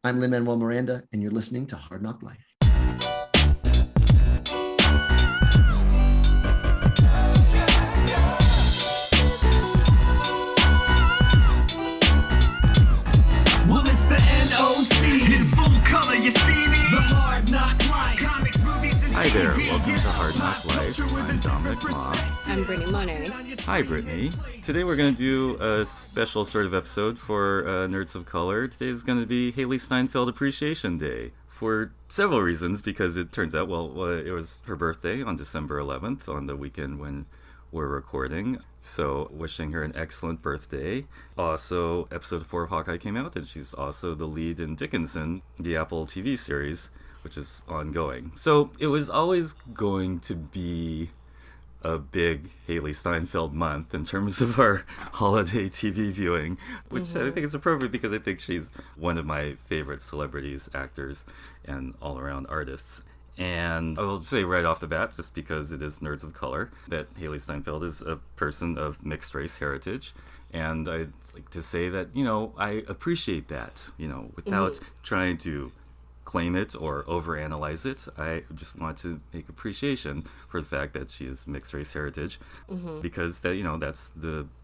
I'm Lin-Manuel Miranda, and you're listening to Hard NOC Life. Well, it's the NOC in full color. You see me? The Hard NOC Life. Comics, movies, and Hi there, TV. welcome to Hard NOC Life. I'm Dominic I'm Brittany Monet. Hi, Brittany. Today we're going to do a special sort of episode for Nerds of Color. Today is going to be Hailee Steinfeld Appreciation Day for several reasons, because it turns out, it was her birthday on December 11th, on the weekend when we're recording. So wishing her an excellent birthday. Also, episode 4 of Hawkeye came out, and she's also the lead in Dickinson, the Apple TV series, which is ongoing. So it was always going to be a big Hailee Steinfeld month in terms of our holiday TV viewing, which I think is appropriate because I think she's one of my favorite celebrities, actors, and all-around artists. And I will say right off the bat, just because it is Nerds of Color, that Hailee Steinfeld is a person of mixed race heritage. And I'd like to say that, I appreciate that, without trying to claim it or overanalyze it. I just want to make appreciation for the fact that she is mixed race heritage, because that's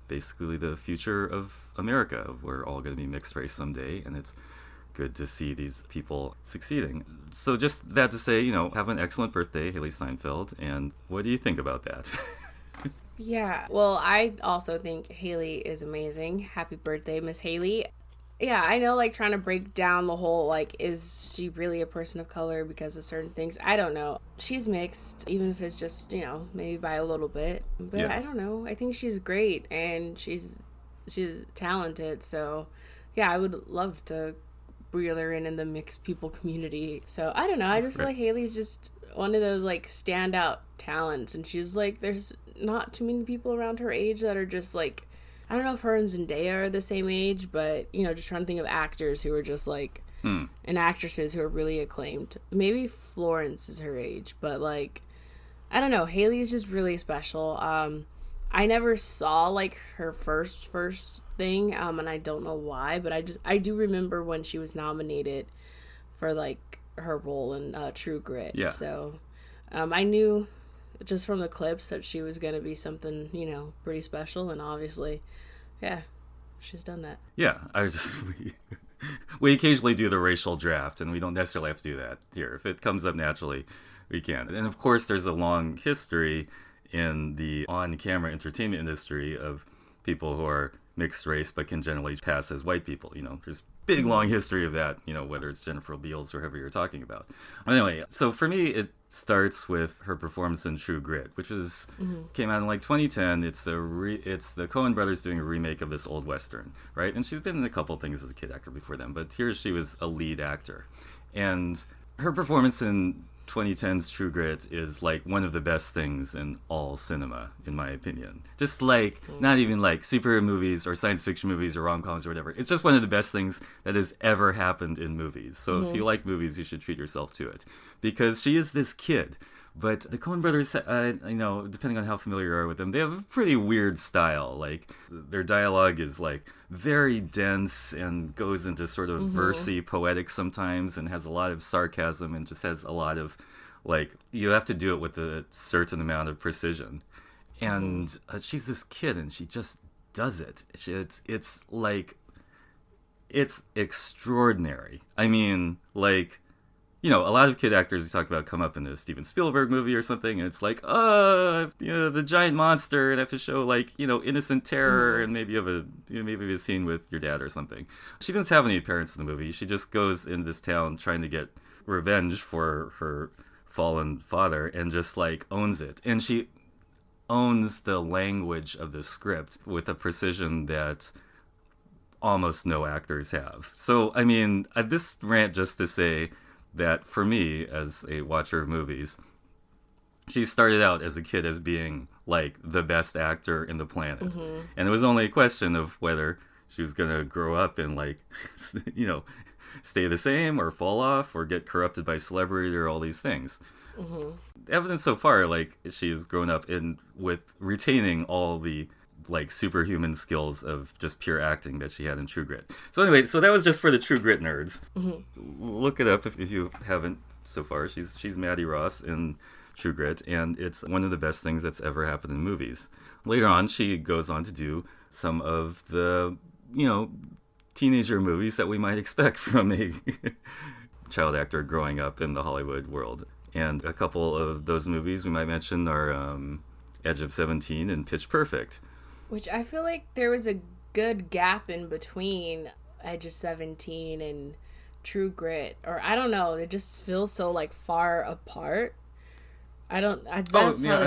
basically the future of America. We're all going to be mixed race someday, and it's good to see these people succeeding. So just that to say, have an excellent birthday, Hailee Steinfeld. And what do you think about that? Yeah, well, I also think Hailee is amazing. Happy birthday, Miss Hailee. Yeah, I know, trying to break down the whole, is she really a person of color because of certain things? I don't know. She's mixed, even if it's just, maybe by a little bit. But yeah. I don't know. I think she's great, and she's talented. So, yeah, I would love to reel her in the mixed people community. So, I don't know. I just feel like Hailey's just one of those, standout talents. And she's, there's not too many people around her age that are just, I don't know if her and Zendaya are the same age, but, just trying to think of actors who are just, and actresses who are really acclaimed. Maybe Florence is her age, but, I don't know. Hailey's just really special. I never saw, her first thing, and I don't know why, but I do remember when she was nominated for, her role in True Grit. Yeah. So, I knew just from the clips that she was going to be something, pretty special, and obviously, yeah, she's done that. Yeah, we occasionally do the racial draft, and we don't necessarily have to do that here. If it comes up naturally, we can. And of course, there's a long history in the on-camera entertainment industry of people who are mixed race but can generally pass as white people. There's big long history of that, whether it's Jennifer Beals or whoever you're talking about. Anyway, so for me, it starts with her performance in True Grit, which came out in 2010. It's the Coen brothers doing a remake of this old Western, right? And she's been in a couple things as a kid actor before then, but here she was a lead actor. And her performance in 2010's True Grit is one of the best things in all cinema, in my opinion. Just not even superhero movies or science fiction movies or rom-coms or whatever. It's just one of the best things that has ever happened in movies. So if you like movies, you should treat yourself to it, because she is this kid. But the Coen brothers, depending on how familiar you are with them, they have a pretty weird style. Their dialogue is very dense and goes into sort of versy poetic sometimes, and has a lot of sarcasm, and just has a lot of you have to do it with a certain amount of precision. And she's this kid, and she just does it. It's extraordinary. I mean, a lot of kid actors we talk about come up in a Steven Spielberg movie or something, and it's the giant monster, and have to show innocent terror, and maybe maybe a scene with your dad or something. She doesn't have any appearance in the movie. She just goes into this town trying to get revenge for her fallen father, and just owns it. And she owns the language of the script with a precision that almost no actors have. So, I mean, this rant just to say that for me, as a watcher of movies, she started out as a kid as being the best actor in the planet. And it was only a question of whether she was going to grow up and stay the same or fall off or get corrupted by celebrity or all these things. Evidence so far, she's grown up with retaining all the like superhuman skills of just pure acting that she had in True Grit. So anyway, so that was just for the True Grit nerds. Look it up if you haven't so far. She's Maddie Ross in True Grit, and it's one of the best things that's ever happened in movies. Later on, she goes on to do some of the, teenager movies that we might expect from a child actor growing up in the Hollywood world. And a couple of those movies we might mention are Edge of 17 and Pitch Perfect. Which I feel like there was a good gap in between Edge of 17 and True Grit. Or I don't know, it just feels so like far apart. I'm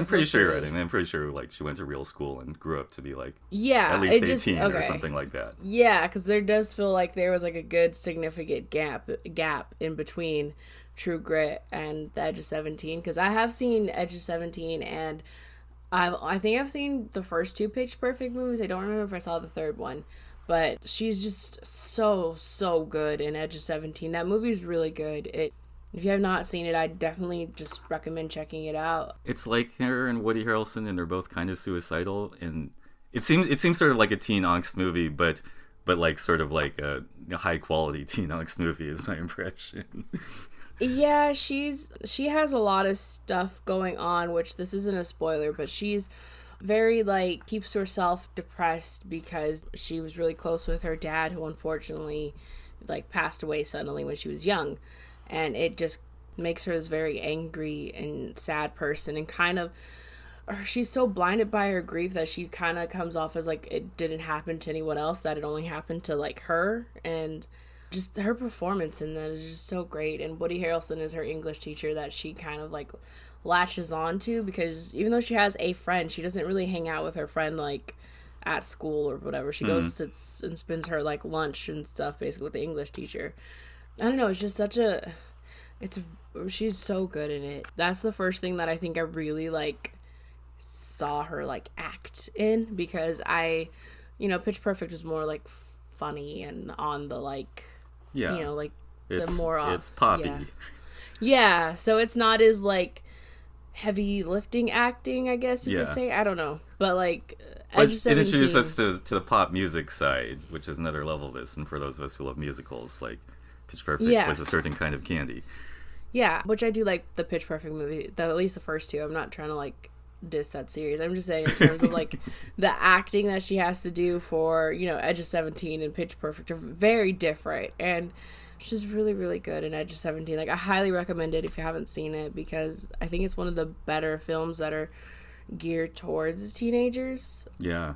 pretty sure you're right. I mean, I'm pretty sure like she went to real school and grew up to be like at least 18 or something like that. Yeah, because there does feel like there was like a good significant gap in between True Grit and the Edge of 17. Because I have seen Edge of 17 and I think I've seen the first two Pitch Perfect movies. I don't remember if I saw the third one. But she's just so good in Edge of 17. That movie is really good. If you have not seen it, I definitely just recommend checking it out. It's like her and Woody Harrelson, and they're both kind of suicidal, and it seems sort of like a teen angst movie, but like sort of like a high quality teen angst movie is my impression. Yeah, she has a lot of stuff going on, which this isn't a spoiler, but she's very like keeps herself depressed because she was really close with her dad, who unfortunately like passed away suddenly when she was young. And it just makes her this very angry and sad person, and kind of, she's so blinded by her grief that she kind of comes off as like it didn't happen to anyone else, that it only happened to like her. And just her performance in that is just so great. And Woody Harrelson is her English teacher that she kind of like latches on to, because even though she has a friend, she doesn't really hang out with her friend like at school or whatever. She goes, sits and spends her like lunch and stuff basically with the English teacher. I don't know, it's just she's so good in it. That's the first thing that I think I really like saw her like act in, because Pitch Perfect was more like funny and on the like, like it's, the more it's poppy. Yeah, so it's not as like heavy lifting acting, I guess you could say. I don't know, but like Edge of 17, it introduced us to the pop music side, which is another level of this, and for those of us who love musicals, like Pitch Perfect was a certain kind of candy. Yeah, which I do like the Pitch Perfect movie, though, at least the first two. I'm not trying to like diss that series. I'm just saying in terms of like the acting that she has to do for, Edge of 17 and Pitch Perfect are very different, and she's really, really good in Edge of 17. Like, I highly recommend it if you haven't seen it, because I think it's one of the better films that are geared towards teenagers. Yeah.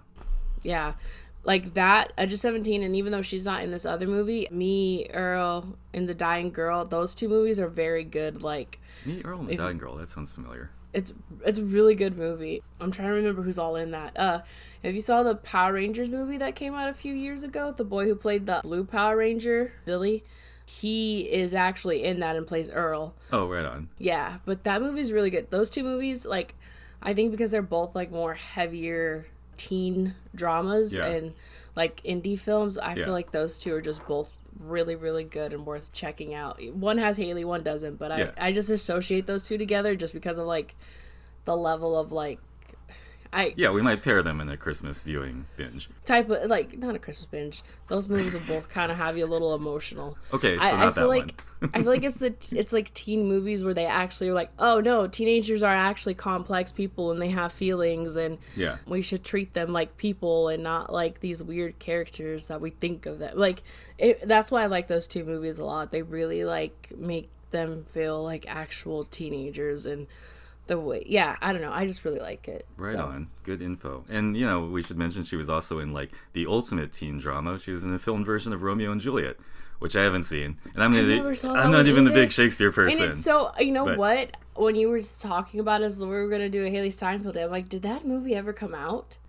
Like that, Edge of 17, and even though she's not in this other movie, Me, Earl, and The Dying Girl, those two movies are very good. Like Me, Earl, and The Dying Girl, that sounds familiar. It's a really good movie. I'm trying to remember who's all in that. If you saw the Power Rangers movie that came out a few years ago, the boy who played the blue Power Ranger, Billy, he is actually in that and plays Earl. Oh, right on. Yeah, but that movie's really good. Those two movies, like, I think because they're both like more heavier teen dramas and like indie films, I feel like those two are just both really, really good and worth checking out. One has Hailee, one doesn't, but I just associate those two together just because of like the level of like we might pair them in a Christmas viewing binge. Type of, like, not a Christmas binge. Those movies will both kind of have you a little emotional. Okay, so not that one. I feel like it's like teen movies where they actually are like, oh no, teenagers are actually complex people and they have feelings, and we should treat them like people and not like these weird characters that we think of them. Like, that's why I like those two movies a lot. They really like make them feel like actual teenagers, and the way, I don't know, I just really like it. Right on. Good info. And, we should mention she was also in, like, the ultimate teen drama. She was in a filmed version of Romeo and Juliet, which I haven't seen. And I'm not even the big Shakespeare person. And it's so, what? When you were talking about it, as we were going to do a Hailee Steinfeld day, I'm like, did that movie ever come out?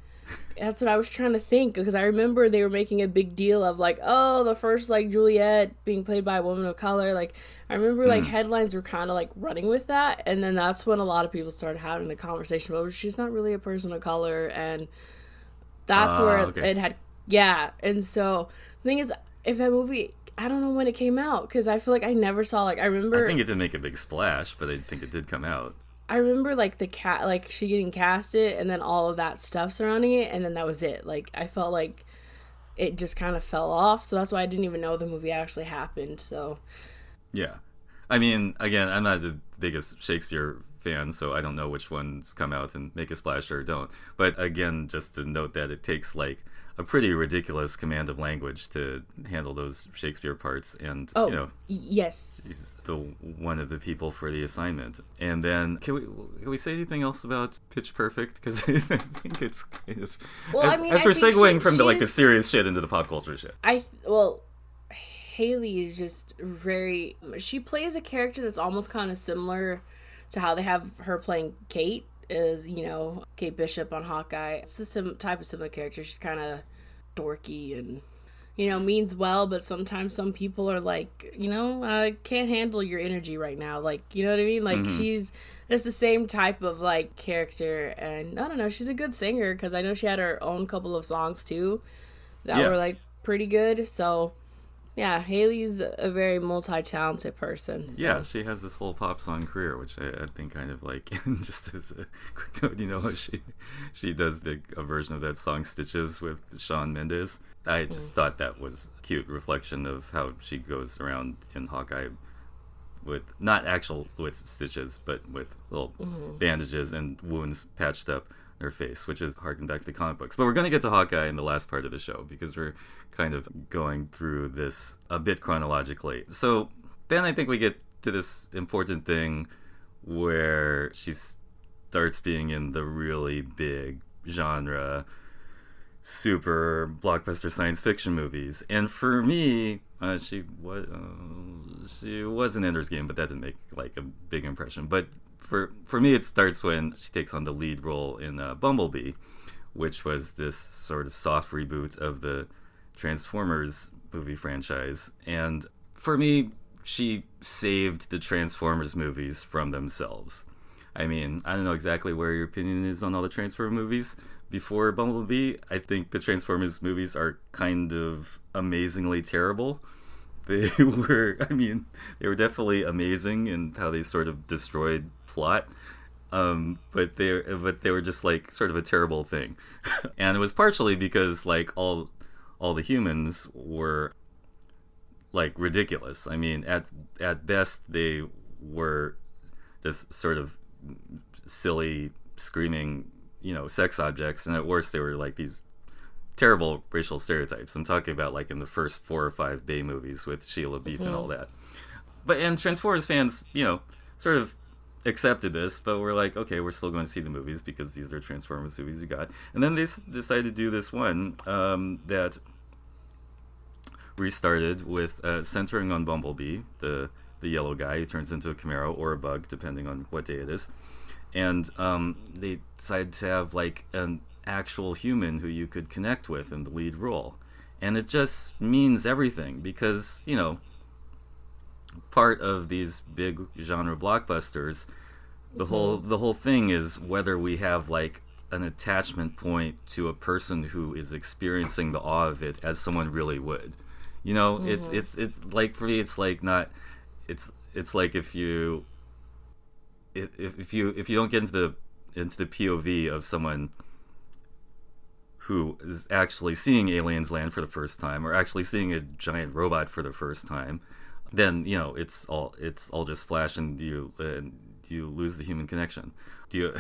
That's what I was trying to think, because I remember they were making a big deal of like, oh, the first like Juliet being played by a woman of color. Like, I remember like headlines were kind of like running with that, and then that's when a lot of people started having the conversation about, she's not really a person of color, and that's where it had And so the thing is, if that movie, I don't know when it came out, because I feel like I never saw, like, I remember, I think it didn't make a big splash, but I think it did come out. I remember like the cat, like she getting casted and then all of that stuff surrounding it, and then that was it. Like I felt like it just kind of fell off, so that's why I didn't even know the movie actually happened. So Yeah. I mean, again, I'm not the biggest Shakespeare fan, so I don't know which ones come out and make a splash or don't. But again, just to note that it takes like a pretty ridiculous command of language to handle those Shakespeare parts, and yes, she's one of the people for the assignment. And then, can we say anything else about Pitch Perfect? Because I think it's kind of as we're segueing from the serious shit into the pop culture shit. Hailee is just she plays a character that's almost kind of similar to how they have her playing Kate, is, Kate Bishop on Hawkeye. It's the type of similar character. She's kind of dorky and, means well, but sometimes some people are like, I can't handle your energy right now. Like, you know what I mean? Like, she's just the same type of, like, character. And I don't know, she's a good singer, because I know she had her own couple of songs, too, that were, like, pretty good. So yeah, Hailee's a very multi-talented person. So. Yeah, she has this whole pop song career, which I think kind of like, just as a quick note, she does a version of that song Stitches with Shawn Mendes. I just thought that was a cute reflection of how she goes around in Hawkeye with, not actual with stitches, but with little bandages and wounds patched up her face, which is harking back to the comic books. But we're going to get to Hawkeye in the last part of the show, because we're kind of going through this a bit chronologically. So then I think we get to this important thing where she starts being in the really big genre, super blockbuster science fiction movies. And for me, she was in Ender's Game, but that didn't make like a big impression. But for me, it starts when she takes on the lead role in Bumblebee, which was this sort of soft reboot of the Transformers movie franchise. And for me, she saved the Transformers movies from themselves. I mean, I don't know exactly where your opinion is on all the Transformers movies before Bumblebee. I think the Transformers movies are kind of amazingly terrible. They were definitely amazing in how they sort of destroyed plot, but they were just like sort of a terrible thing. And it was partially because like all the humans were like ridiculous. I mean, at best they were just sort of silly screaming, sex objects, and at worst they were like these terrible racial stereotypes. I'm talking about like in the first 4 or 5 Bay movies with Sheila Beef and all that. And Transformers fans, sort of accepted this, but we're like, okay, we're still going to see the movies because these are Transformers movies we got. And then they decided to do this one that restarted with centering on Bumblebee, the yellow guy who turns into a Camaro or a bug, depending on what day it is. And they decided to have like an actual human who you could connect with in the lead role. And it just means everything, because, part of these big genre blockbusters, the whole thing is whether we have like an attachment point to a person who is experiencing the awe of it as someone really would. It's like, for me, it's like not, it's like if you don't get into the POV of someone who is actually seeing aliens land for the first time, or actually seeing a giant robot for the first time, then it's all just flash, and you lose the human connection. Do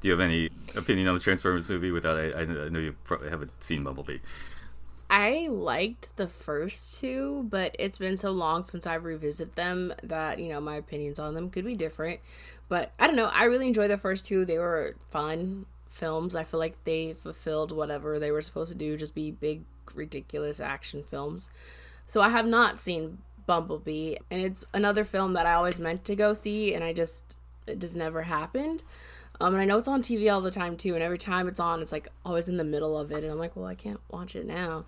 you have any opinion on the Transformers movie? Without I know you probably haven't seen Bumblebee. I liked the first 2, but it's been so long since I've revisited them that, my opinions on them could be different. But I don't know, I really enjoyed the first 2. They were fun films. I feel like they fulfilled whatever they were supposed to do, just be big, ridiculous action films. So I have not seen Bumblebee, and it's another film that I always meant to go see, and it just never happened. And I know it's on TV all the time too, and every time it's on, it's like always in the middle of it, and I'm like, well, I can't watch it now.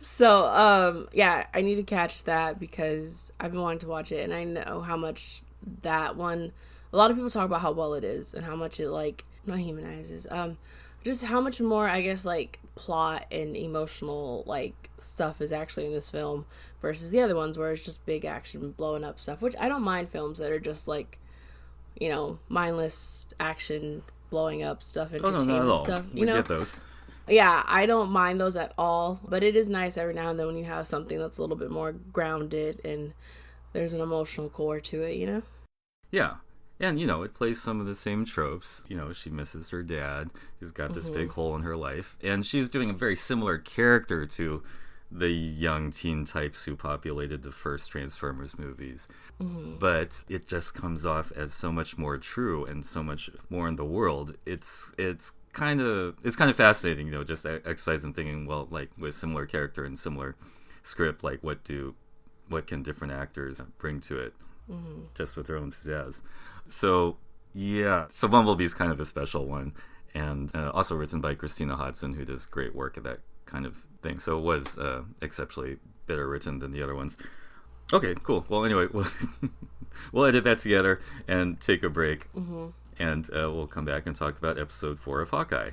So yeah, I need to catch that because I've been wanting to watch it, and I know how much that one, a lot of people talk about how well it is and how much it like not humanizes, just how much more, I guess, like plot and emotional like stuff is actually in this film versus the other ones where it's just big action blowing up stuff, which I don't mind films that are just like mindless action, blowing up stuff, Oh, no, entertainment not at all. stuff. We get those. Yeah, I don't mind those at all. But it is nice every now and then when you have something that's a little bit more grounded and there's an emotional core to it. Yeah. And, it plays some of the same tropes. She misses her dad. She's got this big hole in her life. And she's doing a very similar character to the young teen types who populated the first Transformers movies. But it just comes off as so much more true and so much more in the world. It's kind of fascinating, just exercise in thinking, well, like with similar character and similar script, like what can different actors bring to it just with their own pizzazz. So Bumblebee's kind of a special one, and also written by Christina Hodson, who does great work at that kind of thing. So it was exceptionally better written than the other ones. Okay, cool. Well, anyway, we'll edit that together and take a break, and we'll come back and talk about episode 4 of Hawkeye.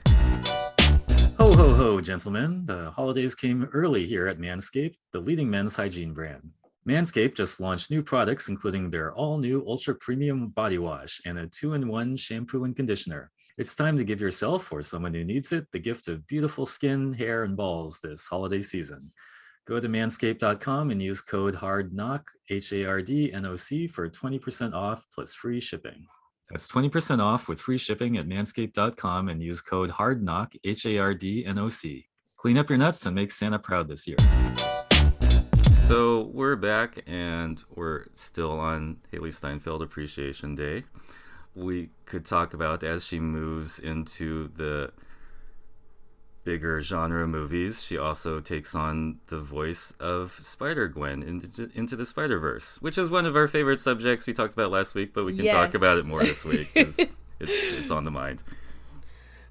Ho, ho, ho, gentlemen. The holidays came early here at Manscaped, the leading men's hygiene brand. Manscaped just launched new products, including their all-new Ultra Premium Body Wash and a 2-in-1 shampoo and conditioner. It's time to give yourself, or someone who needs it, the gift of beautiful skin, hair, and balls this holiday season. Go to manscaped.com and use code Hard NOC, HARDNOC, for 20% off plus free shipping. That's 20% off with free shipping at manscaped.com and use code Hard NOC, HARDNOC. Clean up your nuts and make Santa proud this year. So we're back, and we're still on Hailee Steinfeld Appreciation Day. We could talk about, as she moves into the bigger genre movies, she also takes on the voice of Spider-Gwen into the Spider-Verse, which is one of our favorite subjects we talked about last week, but we can talk about it more this week because it's on the mind.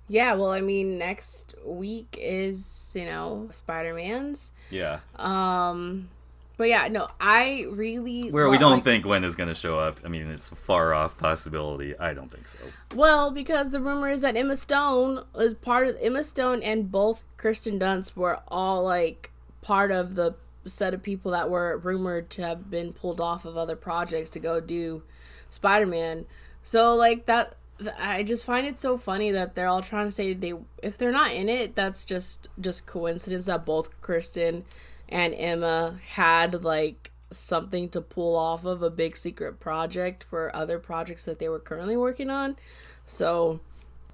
Yeah, well, I mean, next week is, Spider-Man's. Yeah. But yeah, no, I really... Where we don't think Gwen is going to show up. I mean, it's a far-off possibility. I don't think so. Well, because the rumor is that Emma Stone and both Kirsten Dunst were all, part of the set of people that were rumored to have been pulled off of other projects to go do Spider-Man. So, that... I just find it so funny that they're all trying to say if they're not in it, that's just coincidence that both Kristen and Emma had something to pull off of a big secret project for other projects that they were currently working on. So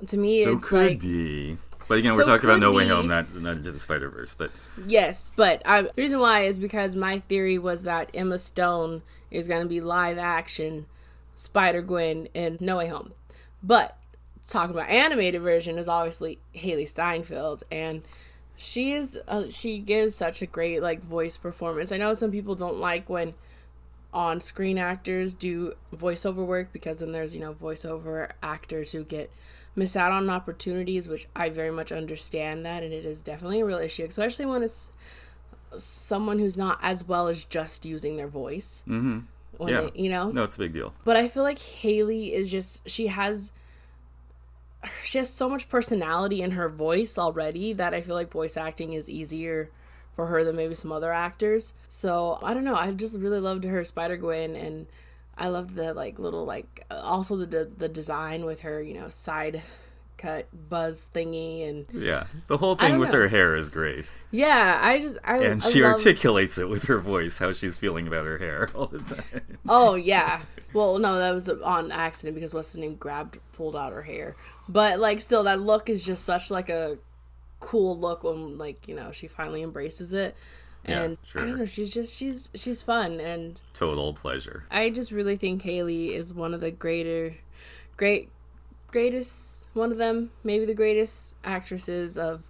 to me, it's could be. But again, we're talking about No Way Home, not Into the Spider-Verse. But yes, but the reason why is because my theory was that Emma Stone is going to be live action Spider-Gwen in No Way Home. But talking about animated version is obviously Hailee Steinfeld, and she gives such a great voice performance. I know some people don't like when on-screen actors do voiceover work, because then there's voiceover actors who miss out on opportunities, which I very much understand that, and it is definitely a real issue, especially when it's someone who's not as well as just using their voice. Mm-hmm. No, it's a big deal. But I feel like Hailee is she has so much personality in her voice already that I feel like voice acting is easier for her than maybe some other actors. So I don't know, I just really loved her Spider-Gwen, and I loved the little also the design with her side cut buzz thingy, and the whole thing with her hair is great. And she articulates it with her voice how she's feeling about her hair all the time. Oh yeah, well no, that was on accident because what's his name pulled out her hair, but still that look is just such a cool look when she finally embraces it. And sure. I don't know, she's fun and total pleasure. I just really think Hailee is one of the greatest, one of them, maybe the greatest actresses of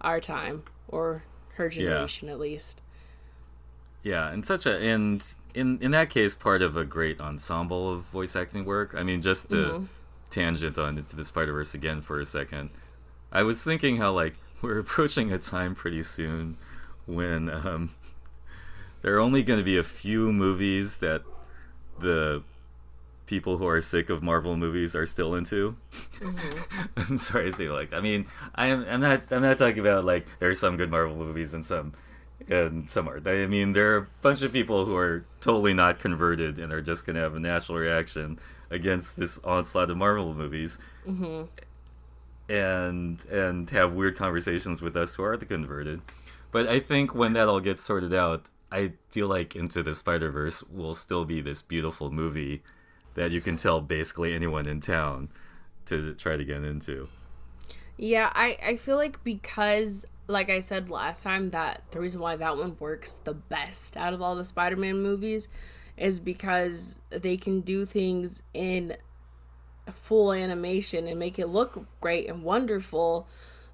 our time, or her generation at least. Yeah, and in that case, part of a great ensemble of voice acting work. I mean, just to tangent on Into the Spider-Verse again for a second, I was thinking how we're approaching a time pretty soon when there are only going to be a few movies that the people who are sick of Marvel movies are still into. I'm sorry to say, I mean, I'm not talking about there's some good Marvel movies and some aren't. I mean, there are a bunch of people who are totally not converted and are just gonna have a natural reaction against this onslaught of Marvel movies, and have weird conversations with us who are the converted. But I think when that all gets sorted out, I feel like Into the Spider-Verse will still be this beautiful movie that you can tell basically anyone in town to try to get into. Yeah, I feel like because, like I said last time, that the reason why that one works the best out of all the Spider-Man movies is because they can do things in full animation and make it look great and wonderful,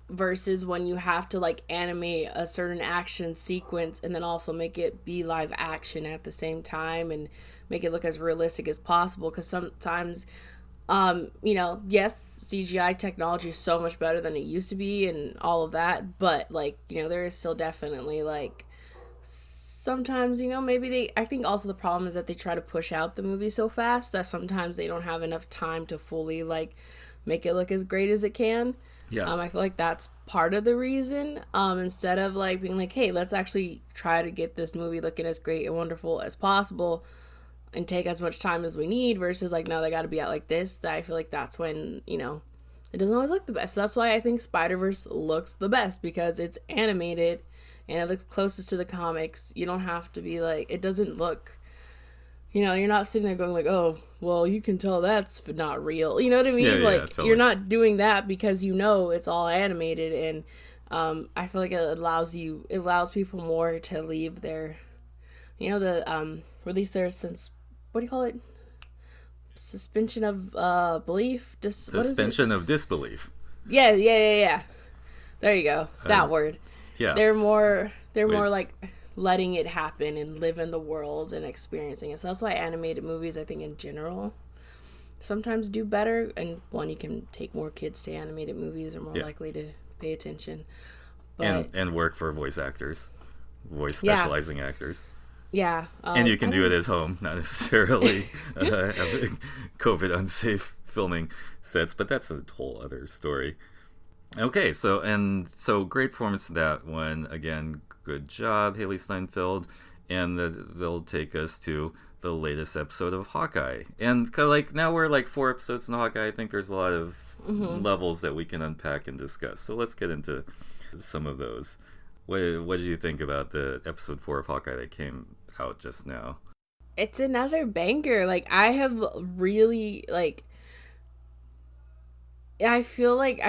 versus when you have to like animate a certain action sequence and then also make it be live action at the same time and make it look as realistic as possible. Because sometimes yes, CGI technology is so much better than it used to be and all of that, but like, there is still definitely like sometimes, maybe I think also the problem is that they try to push out the movie so fast that sometimes they don't have enough time to fully like make it look as great as it can. Yeah. I feel like that's part of the reason. Instead of like being like, hey, let's actually try to get this movie looking as great and wonderful as possible and take as much time as we need, versus like, no, they got to be out like this. That I feel like that's when, it doesn't always look the best. So that's why I think Spider-Verse looks the best, because it's animated and it looks closest to the comics. You don't have to be like, it doesn't look, you're not sitting there going like, oh, well, you can tell that's not real. You know what I mean? Yeah, totally. You're not doing that because it's all animated, and I feel like it allows people more to leave their, release their what do you call it? Suspension of belief. Suspension of disbelief. Yeah. There you go. That word. Yeah. They're more like letting it happen and live in the world and experiencing it. So that's why animated movies, I think in general, sometimes do better. And one, you can take more kids to animated movies, are more likely to pay attention. But, and work for voice actors, voice specializing actors. Yeah. And you can do it at home, not necessarily having COVID unsafe filming sets, but that's a whole other story. Okay, so great performance in that one. Again, good job, Hailee Steinfeld. And they'll take us to the latest episode of Hawkeye. And like now we're like 4 episodes in Hawkeye. I think there's a lot of levels that we can unpack and discuss. So let's get into some of those. What did you think about the episode 4 of Hawkeye that came out just now? It's another banger. Like, I have really, like, I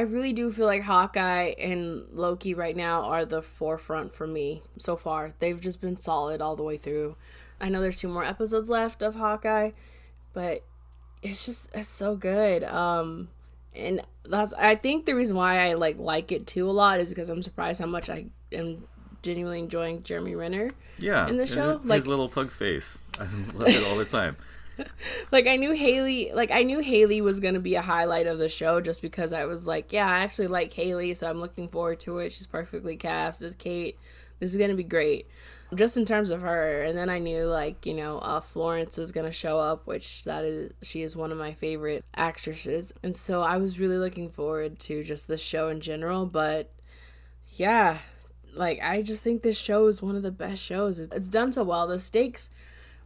really do feel like Hawkeye and Loki right now are the forefront for me so far. They've just been solid all the way through. I know there's 2 more episodes left of Hawkeye, but it's so good. And I think the reason why I like it too a lot is because I'm surprised how much I am genuinely enjoying Jeremy Renner in the show. His little pug face. I love it all the time. I knew Hailee was going to be a highlight of the show just because I was like, yeah, I actually like Hailee, so I'm looking forward to it. She's perfectly cast as Kate. This is going to be great. Just in terms of her. And then I knew Florence was going to show up, which she is one of my favorite actresses. And so I was really looking forward to just the show in general. But yeah, I just think this show is one of the best shows. It's done so well. The stakes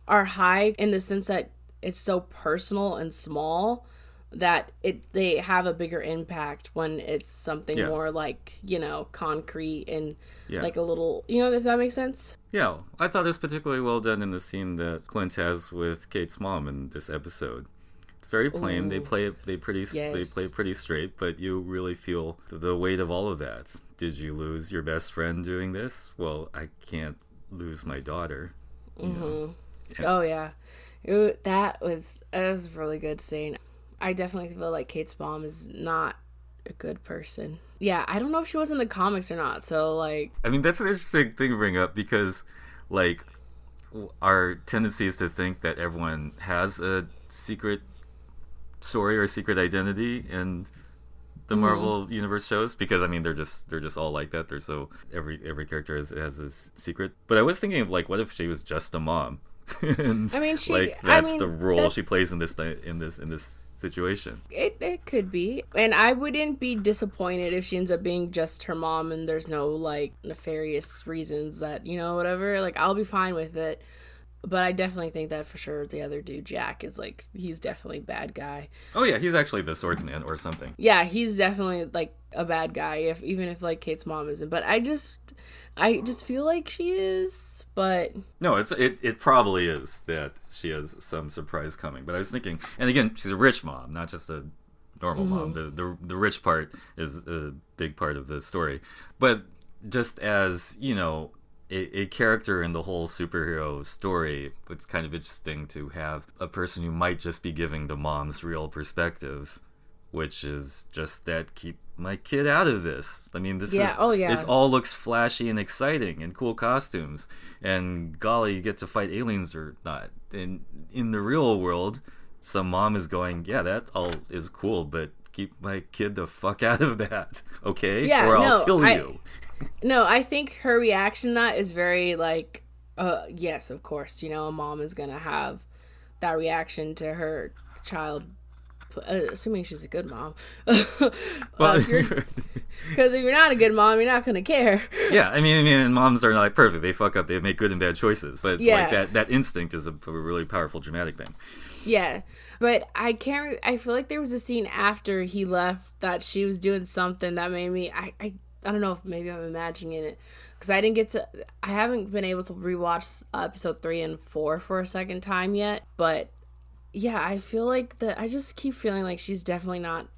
are high in the sense that it's so personal and small that they have a bigger impact when it's something more concrete and like a little, if that makes sense. Yeah, I thought it was particularly well done in the scene that Clint has with Kate's mom in this episode. It's very plain. Ooh. They play pretty straight, but you really feel the weight of all of that. Did you lose your best friend doing this? Well, I can't lose my daughter. Mm-hmm. Yeah. Oh yeah, that was a really good scene. I definitely feel like Kate's mom is not a good person. Yeah, I don't know if she was in the comics or not. So I mean, that's an interesting thing to bring up because our tendency is to think that everyone has a secret story or secret identity in the Marvel Universe shows, because I mean they're just all like that. They're so every character has this secret. But I was thinking of what if she was just a mom? And I mean, the role she plays in this situation. It could be, and I wouldn't be disappointed if she ends up being just her mom and there's no nefarious reasons that whatever. I'll be fine with it. But I definitely think that for sure the other dude, Jack, is like, he's definitely a bad guy. Oh yeah, he's actually the swordsman or something. Yeah, he's definitely like a bad guy, even if like Kate's mom isn't. But I just feel like she is. But no, it probably is that she has some surprise coming. But I was thinking, and again, she's a rich mom, not just a normal mom. The rich part is a big part of the story. But just as, you know, a character in the whole superhero story, it's kind of interesting to have a person who might just be giving the mom's real perspective, which is just that, keep my kid out of this. I mean, this all looks flashy and exciting and cool costumes, and golly, you get to fight aliens or not. And in the real world, some mom is going, yeah, that all is cool, but keep my kid the fuck out of that, okay? Yeah, or I'll kill you. No, I think her reaction to that is very like, yes, of course, you know, a mom is gonna have that reaction to her child, assuming she's a good mom. Because if you're not a good mom, you're not gonna care. Yeah, I mean, moms are not perfect. They fuck up. They make good and bad choices. But like that instinct is a really powerful, dramatic thing. Yeah, but I can't. I feel like there was a scene after he left that she was doing something that made me. I don't know if maybe I'm imagining it, because I haven't been able to rewatch episode 3 and 4 for a second time yet. But yeah, I feel like I just keep feeling like she's definitely not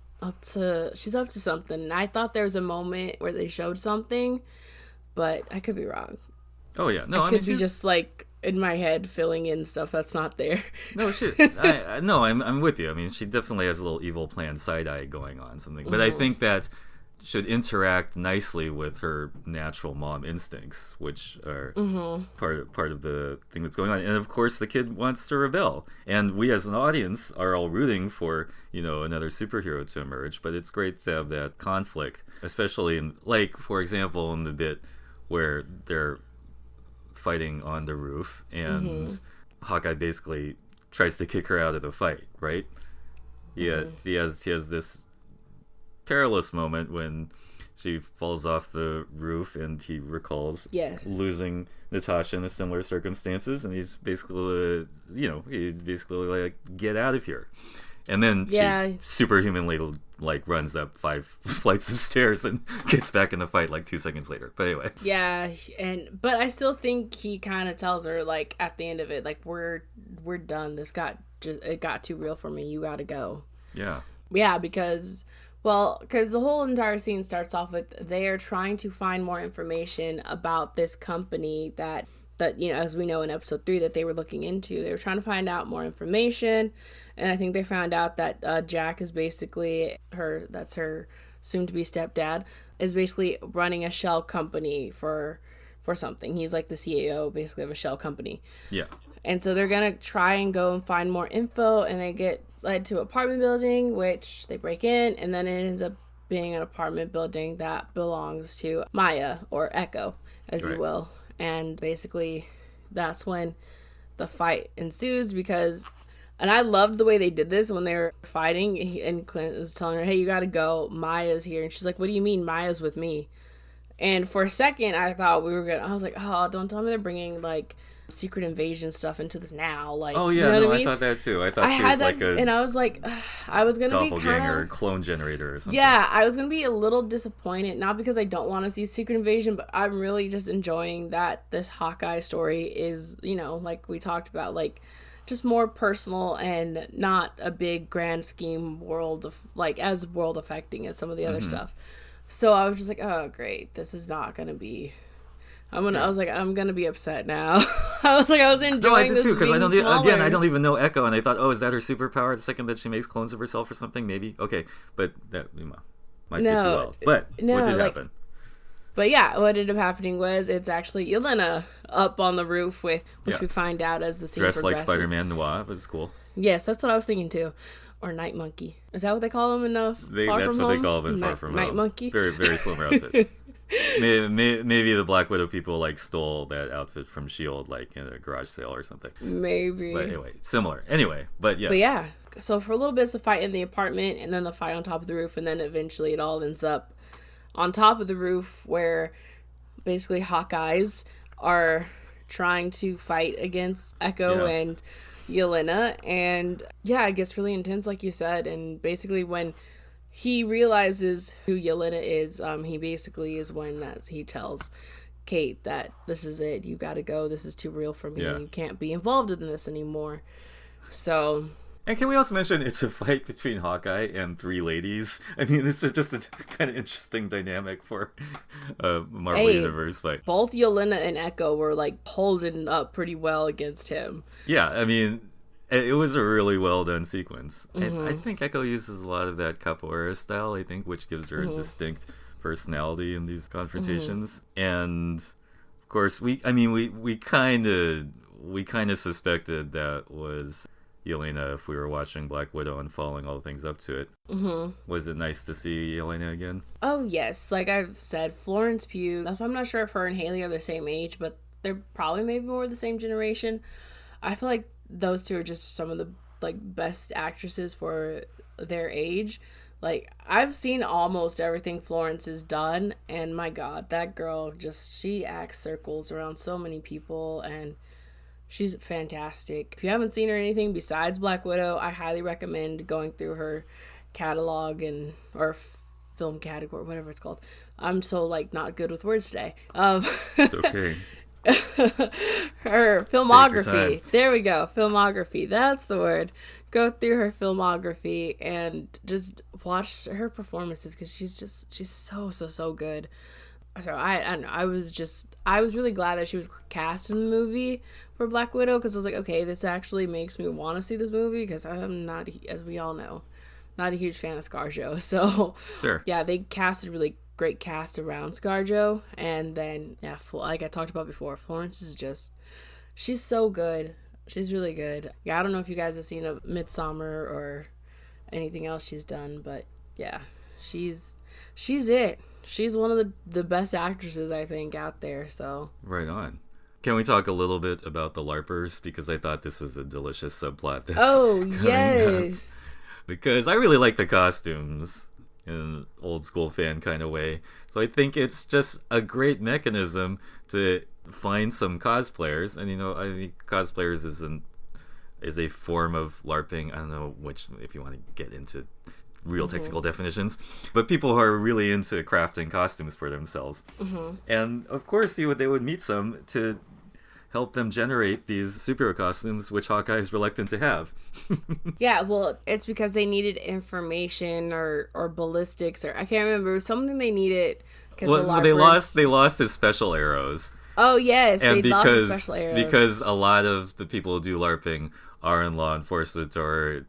she's up to something. And I thought there was a moment where they showed something, but I could be wrong. Oh yeah, no, I could be just like in my head filling in stuff that's not there. No shit. I'm with you. I mean, she definitely has a little evil plan side eye going on, something. But I think that should interact nicely with her natural mom instincts, which are part of the thing that's going on. And of course, the kid wants to rebel, and we as an audience are all rooting for, you know, another superhero to emerge. But it's great to have that conflict, especially in, like, for example, in the bit where they're fighting on the roof, and Hawkeye basically tries to kick her out of the fight. Right? He has this perilous moment when she falls off the roof, and he recalls losing Natasha in similar circumstances, and he's basically like, get out of here. And then she superhumanly like runs up 5 flights of stairs and gets back in the fight like 2 seconds later. But anyway. Yeah, but I still think he kind of tells her, like, at the end of it, like, we're done. It got too real for me. You got to go. Yeah. Yeah, because the whole entire scene starts off with they are trying to find more information about this company that you know, as we know in episode 3 that they were looking into. They were trying to find out more information, and I think they found out that Jack is basically her soon-to-be stepdad, is basically running a shell company for something. He's like the CEO basically of a shell company. Yeah. And so they're gonna try and go and find more info, and they get led to an apartment building, which they break in, and then it ends up being an apartment building that belongs to Maya, or Echo, as you will. And basically, that's when the fight ensues, and I loved the way they did this when they were fighting, and Clint was telling her, hey, you gotta go, Maya's here. And she's like, what do you mean, Maya's with me? And for a second, I thought I was like, oh, don't tell me they're bringing, like, secret invasion stuff into this now. Like, oh yeah, you know no, what I mean? I thought that too. I thought she was like and I was like, I was gonna be doppelganger, clone generator or something. Yeah, I was gonna be a little disappointed, not because I don't want to see secret invasion, but I'm really just enjoying that this Hawkeye story is, you know, like we talked about, like, just more personal and not a big grand scheme world of, like, as world affecting as some of the other stuff. So I was just like, oh great, this is not gonna be. I was like, I'm gonna be upset now. I was enjoying. No, I did too, because I don't even know Echo, and I thought, oh, is that her superpower? The second that she makes clones of herself or something, maybe. Okay, but that might be too wild. But what did happen? But yeah, what ended up happening was it's actually Yelena up on the roof which we find out as the scene dressed progresses. like Spider-Man Noir, but it's cool. Yes, that's what I was thinking too. Or Night Monkey. Is that what they call him in Far From Home? That's what they call him in Far From Home. Night Monkey. Very, very slimmer outfit. Maybe the Black Widow people like stole that outfit from S.H.I.E.L.D. like in a garage sale or something. Maybe. But anyway, similar. Anyway, but yes. But yeah, so for a little bit it's a fight in the apartment, and then the fight on top of the roof, and then eventually it all ends up on top of the roof where basically Hawkeyes are trying to fight against Echo and Yelena. And yeah, it gets really intense, like you said. And basically when he realizes who Yelena is, he basically is when he tells Kate that this is it, you gotta go, this is too real for me, you can't be involved in this anymore. So, and can we also mention it's a fight between Hawkeye and three ladies? I mean, this is just a kind of interesting dynamic for Marvel Universe fight. Both Yelena and Echo were like holding up pretty well against him. Yeah, I mean, it was a really well done sequence. I think Echo uses a lot of that capoeira style, I think, which gives her a distinct personality in these confrontations. And of course, we kind of suspected that was Yelena if we were watching Black Widow and following all the things up to it. Was it nice to see Yelena again? Oh yes, like I've said, Florence Pugh. That's why I'm not sure if her and Hailee are the same age, but they're probably maybe more the same generation. I feel like those two are just some of the like best actresses for their age. Like, I've seen almost everything Florence has done, and my God, that girl she acts circles around so many people, and she's fantastic. If you haven't seen her anything besides Black Widow, I highly recommend going through her catalog or film category, whatever it's called. I'm so, like, not good with words today. It's okay. Her filmography. There we go. Filmography. That's the word. Go through her filmography and just watch her performances because she's so good. So I don't know. I was really glad that she was cast in the movie for Black Widow because I was like, okay, this actually makes me want to see this movie because I'm not, as we all know, not a huge fan of ScarJo. So yeah, they casted really great cast around ScarJo, and then like I talked about before, Florence is she's so good. She's really good. Yeah, I don't know if you guys have seen a Midsommar or anything else she's done, but yeah, she's it. She's one of the best actresses I think out there. So right on. Can we talk a little bit about the LARPers, because I thought this was a delicious subplot that's yes up. Because I really like the costumes in an old school fan kind of way. So I think it's just a great mechanism to find some cosplayers. And I think cosplayers is a form of LARPing. I don't know which, if you want to get into real technical definitions, but people who are really into crafting costumes for themselves. And of course they would meet some to help them generate these superhero costumes, which Hawkeye is reluctant to have. Yeah, well, it's because they needed information or ballistics, or I can't remember, something they needed because they lost his special arrows. Oh yes, and they lost his special arrows because a lot of the people who do LARPing are in law enforcement or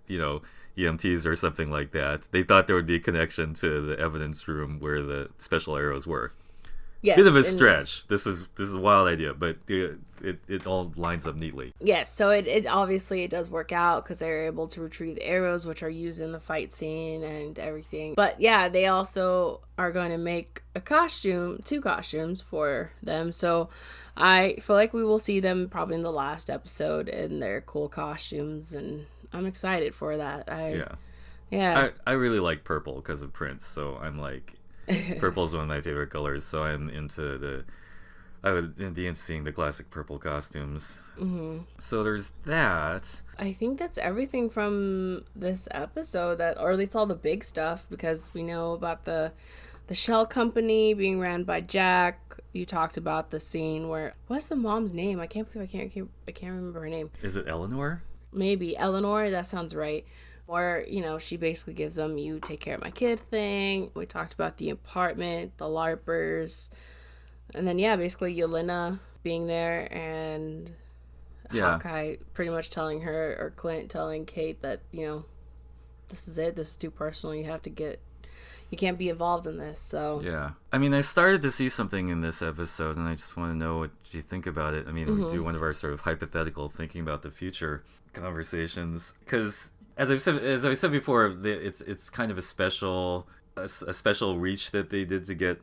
EMTs or something like that. They thought there would be a connection to the evidence room where the special arrows were. Yes, bit of a stretch. This is a wild idea, but it all lines up neatly. Yes, so it obviously it does work out because they're able to retrieve the arrows, which are used in the fight scene and everything. But yeah, they also are going to make two costumes for them. So I feel like we will see them probably in the last episode in their cool costumes, and I'm excited for that. I really like purple because of Prince, so I'm like. Purple is one of my favorite colors, so I'm I would be into seeing the classic purple costumes. So there's that. I think that's everything from this episode, or at least all the big stuff, because we know about the shell company being ran by Jack. You talked about the scene where, what's the mom's name? I can't remember her name. Is it Eleanor? Maybe Eleanor. That sounds right. Or, she basically gives them, you take care of my kid thing. We talked about the apartment, the LARPers. And then, basically Yelena being there and Hawkeye pretty much telling her, or Clint telling Kate that, this is it. This is too personal. You can't be involved in this. So yeah. I mean, I started to see something in this episode, and I just want to know what you think about it. I mean, we do one of our sort of hypothetical thinking about the future conversations, because as I said before, it's kind of a special reach that they did to get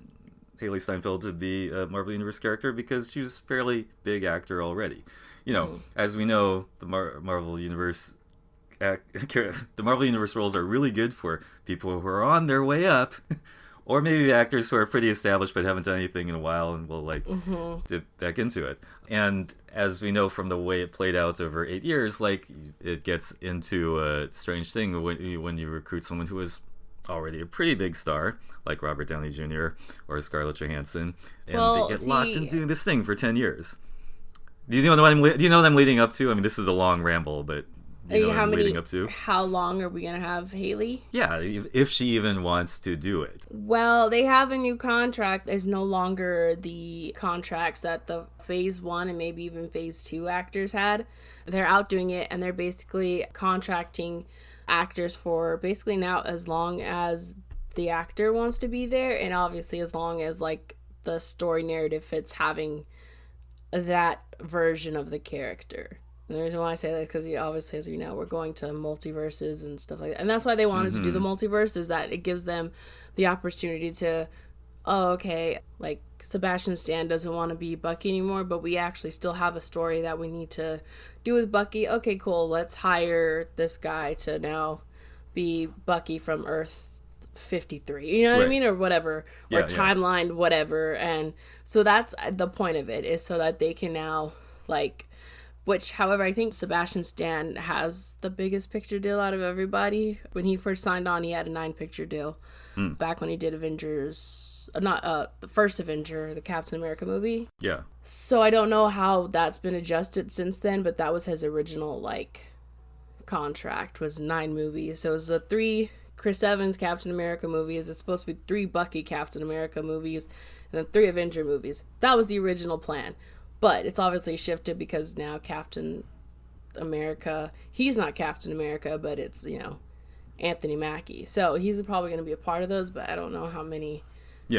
Hailee Steinfeld to be a Marvel Universe character, because she was a fairly big actor already. As we know, the Marvel Universe roles are really good for people who are on their way up, Or maybe actors who are pretty established but haven't done anything in a while and will like dip back into it. And as we know from the way it played out over 8 years, like it gets into a strange thing when you recruit someone who is already a pretty big star, like Robert Downey Jr. or Scarlett Johansson, and they get locked in doing this thing for 10 years. Do you know what I'm leading up to? I mean, this is a long ramble, but do you know what I'm leading up to? How long are we going to have Hailee? Yeah, if she even wants to do it. Well, they have a new contract. It's no longer the contracts that the phase 1 and maybe even phase 2 actors had. They're outdoing it, and they're basically contracting actors for basically now as long as the actor wants to be there, and obviously as long as like the story narrative fits having that version of the character. And the reason why I say that is because obviously, as you know, we're going to multiverses and stuff like that, and that's why they wanted to do the multiverse, is that it gives them the opportunity to, oh, okay, like Sebastian Stan doesn't want to be Bucky anymore, but we actually still have a story that we need to do with Bucky. Okay, cool, let's hire this guy to now be Bucky from Earth 53, you know what I mean, or whatever, or timeline whatever. And so that's the point of it, is so that they can now, like, which, however, I think Sebastian Stan has the biggest picture deal out of everybody. When he first signed on, he had a 9-picture deal back when he did Avengers, the first Avenger, the Captain America movie. Yeah. So I don't know how that's been adjusted since then, but that was his original, like, contract, was 9 movies. So it was 3 Chris Evans Captain America movies. It's supposed to be 3 Bucky Captain America movies, and then 3 Avenger movies. That was the original plan. But it's obviously shifted because now Captain America, he's not Captain America, but it's, you know, Anthony Mackie. So he's probably going to be a part of those, but I don't know how many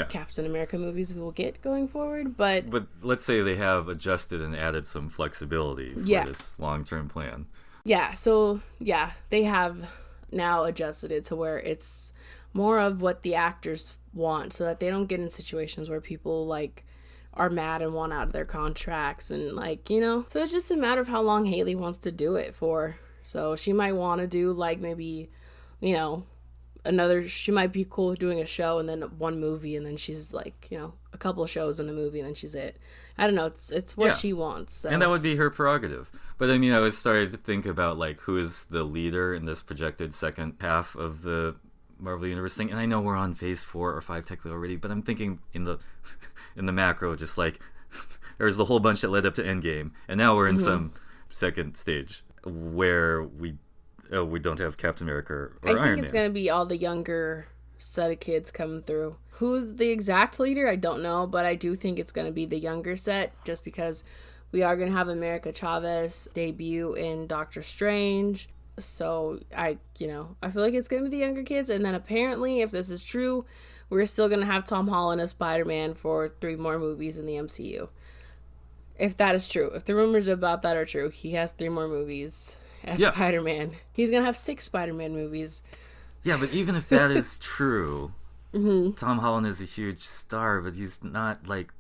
Captain America movies we will get going forward. But let's say they have adjusted and added some flexibility for this long-term plan. Yeah, so, they have now adjusted it to where it's more of what the actors want, so that they don't get in situations where people, like, are mad and want out of their contracts, and, like, you know, so it's just a matter of how long Hailee wants to do it for. So she might want to do, like, maybe, you know, she might be cool doing a show and then 1 movie, and then she's like, you know, a couple of shows in the movie, and then she's it. I don't know, it's what she wants. So. And that would be her prerogative. But I mean, I was starting to think about, like, who is the leader in this projected second half of the Marvel Universe thing, and I know we're on phase 4 or 5 technically already, but I'm thinking in the macro, just like there's the whole bunch that led up to Endgame, and now we're in some second stage where we don't have Captain America or Iron Man. I think it's going to be all the younger set of kids coming through. Who's the exact leader, I don't know, but I do think it's going to be the younger set, just because we are going to have America Chavez debut in Doctor Strange. So I feel like it's going to be the younger kids. And then apparently, if this is true, we're still going to have Tom Holland as Spider-Man for 3 more movies in the MCU. If that is true, if the rumors about that are true, he has 3 more movies as Spider-Man. He's going to have 6 Spider-Man movies. Yeah, but even if that is true, Tom Holland is a huge star, but he's not, like,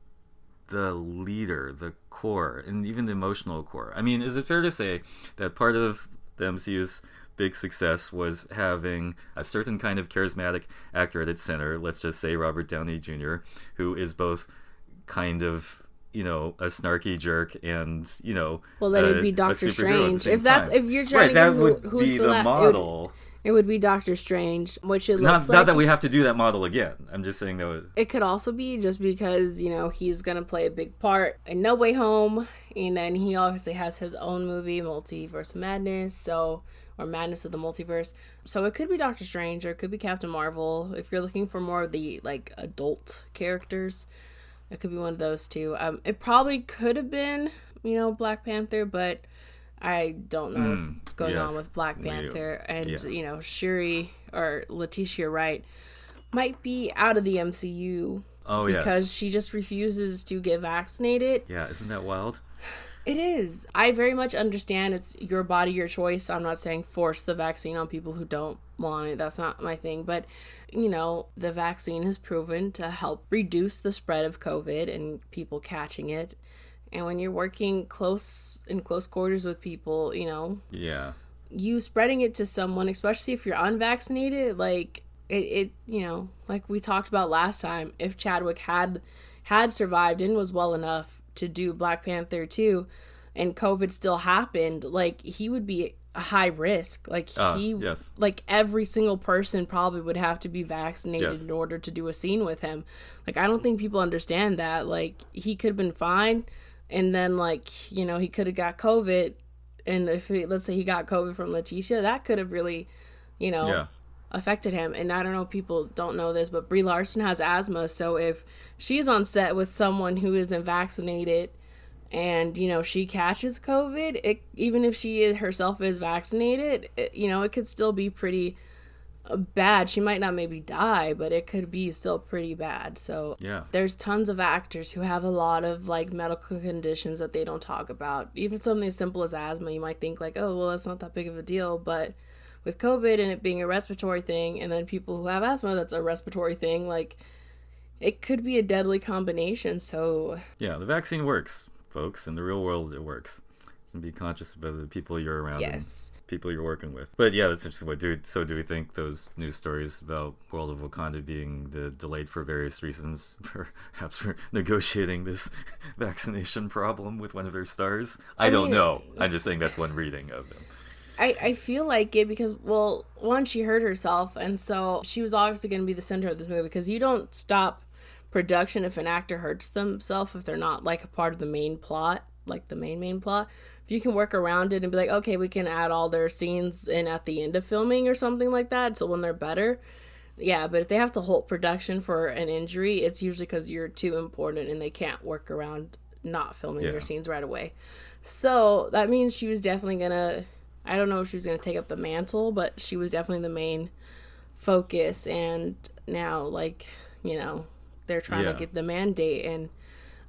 the leader, the core, and even the emotional core. I mean, is it fair to say that part of the MCU's big success was having a certain kind of charismatic actor at its center, let's just say Robert Downey Jr., who is both kind of, you know, a snarky jerk and, you know, well, then it'd be Doctor Strange. If you're trying right, that would be the model. It would be Doctor Strange, which it looks not that we have to do that model again. I'm just saying that it could also be just because, you know, he's gonna play a big part in No Way Home, and then he obviously has his own movie, Multiverse Madness, or Madness of the Multiverse. So it could be Doctor Strange, or it could be Captain Marvel. If you're looking for more of the, like, adult characters, it could be one of those two. It probably could have been, you know, Black Panther, but I don't know what's going on with Black Panther. And, you know, Shuri or Letitia Wright might be out of the MCU. Oh, because she just refuses to get vaccinated. Yeah, isn't that wild? It is. I very much understand it's your body, your choice. I'm not saying force the vaccine on people who don't want it. That's not my thing. But, you know, the vaccine has proven to help reduce the spread of COVID and people catching it. And when you're working in close quarters with people, you know, you spreading it to someone, especially if you're unvaccinated, like, it like we talked about last time, if Chadwick had survived and was well enough to do Black Panther 2 and COVID still happened, like he would be a high risk. Like yes. like every single person probably would have to be vaccinated Yes. in order to do a scene with him. Like I don't think people understand that. Like he could have been fine, and then like he could have got COVID, and let's say he got COVID from Letitia, that could have really affected him. And I don't know, people don't know this, but Brie Larson has asthma, so if she's on set with someone who isn't vaccinated and she catches COVID, even if she herself is vaccinated, it could still be pretty bad. She might not maybe die, but it could be still pretty bad. So Yeah. there's tons of actors who have a lot of like medical conditions that they don't talk about. Even something as simple as asthma, you might think like, oh well, that's not that big of a deal, but with COVID and it being a respiratory thing, and then people who have asthma, that's a respiratory thing, like it could be a deadly combination. So Yeah, the vaccine works, folks. In the real world, it works. So be conscious about the people you're around yes. and people you're working with. But yeah, that's interesting. So do we think those news stories about World of Wakanda being delayed for various reasons, perhaps for negotiating this vaccination problem with one of their stars? I don't know. I'm just saying that's one reading of them. I feel like it because, well, one, she hurt herself, and so she was obviously going to be the center of this movie, because you don't stop production if an actor hurts themselves, if they're not like a part of the main plot, like the main plot. If you can work around it and be like, okay, we can add all their scenes in at the end of filming or something like that, so when they're better. Yeah, but if they have to halt production for an injury, it's usually because you're too important and they can't work around not filming your scenes right away. So that means she was definitely gonna, I don't know if she was gonna take up the mantle, but she was definitely the main focus. And now, like, they're trying to get the mandate, and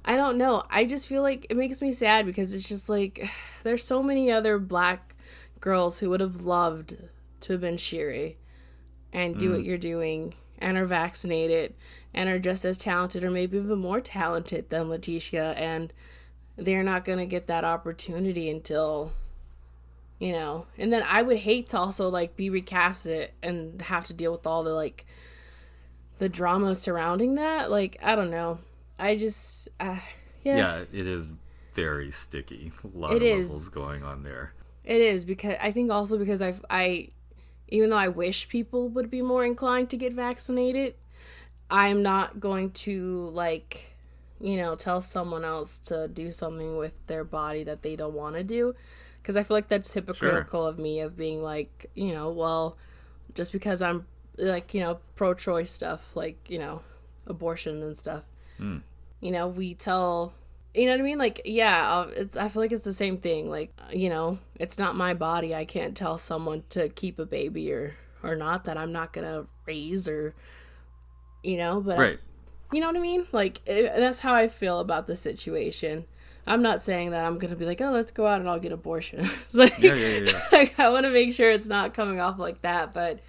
I don't know. I just feel like it makes me sad because it's just like there's so many other Black girls who would have loved to have been Shuri and do what you're doing and are vaccinated and are just as talented or maybe even more talented than Letitia, and they're not going to get that opportunity until, and then I would hate to also like be recasted and have to deal with all the like the drama surrounding that. Like, I don't know. I just, Yeah, it is very sticky. A lot of levels going on there. It is, because I think also because I even though I wish people would be more inclined to get vaccinated, I'm not going to like, tell someone else to do something with their body that they don't want to do. Because I feel like that's hypocritical of me, of being like, well, just because I'm like, pro-choice stuff, like, abortion and stuff. We tell, you know what I mean? Like, yeah, I feel like it's the same thing. Like, it's not my body. I can't tell someone to keep a baby or not, that I'm not going to raise or, but Right. You know what I mean? Like, that's how I feel about the situation. I'm not saying that I'm going to be like, oh, let's go out and I'll get abortion. It's like, Yeah. like, I want to make sure it's not coming off like that. But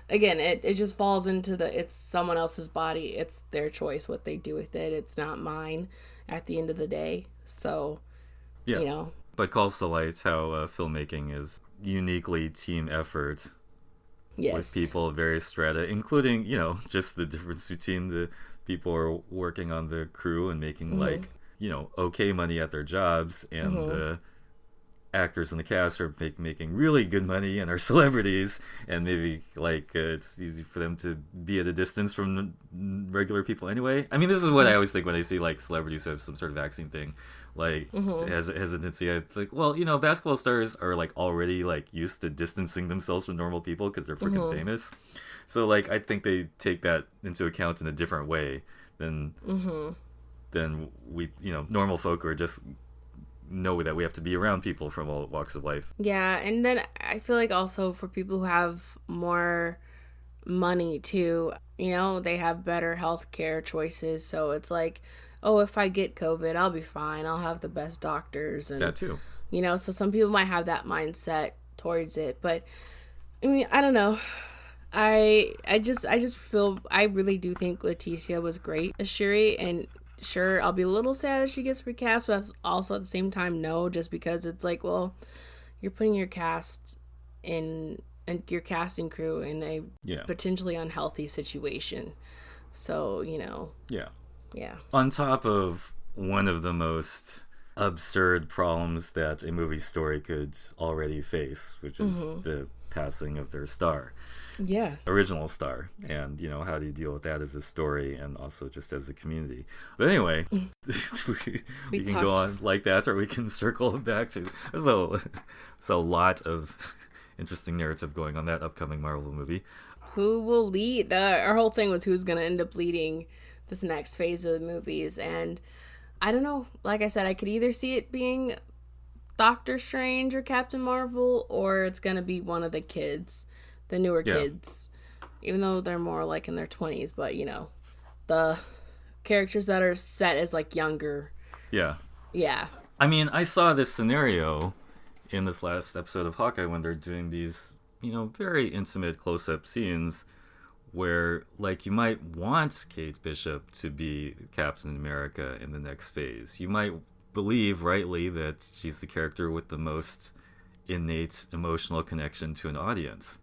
again, it just falls into it's someone else's body. It's their choice what they do with it. It's not mine at the end of the day. So, But calls to light how filmmaking is uniquely team effort. Yes. With people of various strata, including, just the difference between the people who are working on the crew and making like, okay money at their jobs, and the actors in the cast are making really good money and are celebrities, and maybe like it's easy for them to be at a distance from regular people anyway. I mean, this is what I always think when I see like celebrities who have some sort of vaccine thing, like has a hesitancy. I think, well, basketball stars are like already like used to distancing themselves from normal people because they're freaking famous. So like I think they take that into account in a different way than we, normal folk are just know that we have to be around people from all walks of life. Yeah, and then I feel like also for people who have more money too, they have better healthcare choices. So it's like, oh, if I get COVID, I'll be fine. I'll have the best doctors, and That too. So some people might have that mindset towards it. But I mean, I don't know. I just feel, I really do think Letitia was great as Shuri, and sure, I'll be a little sad that she gets recast, but also at the same time, no, just because it's like, well, you're putting your cast in and your casting crew in a Yeah. potentially unhealthy situation. So, Yeah. yeah. On top of one of the most absurd problems that a movie story could already face, which is the passing of their star, Yeah. original star, and how do you deal with that as a story and also just as a community. But anyway, we can go on like that, or we can circle back to there's a lot of interesting narrative going on that upcoming Marvel movie. Who will lead? Our whole thing was who's going to end up leading this next phase of the movies. And I don't know. Like I said, I could either see it being Doctor Strange or Captain Marvel, or it's going to be one of the kids, the newer kids. Even though they're more like in their 20s, but the characters that are set as like younger. Yeah. Yeah. I mean, I saw this scenario in this last episode of Hawkeye when they're doing these, very intimate close-up scenes where, like, you might want Kate Bishop to be Captain America in the next phase. You might believe, rightly, that she's the character with the most innate emotional connection to an audience.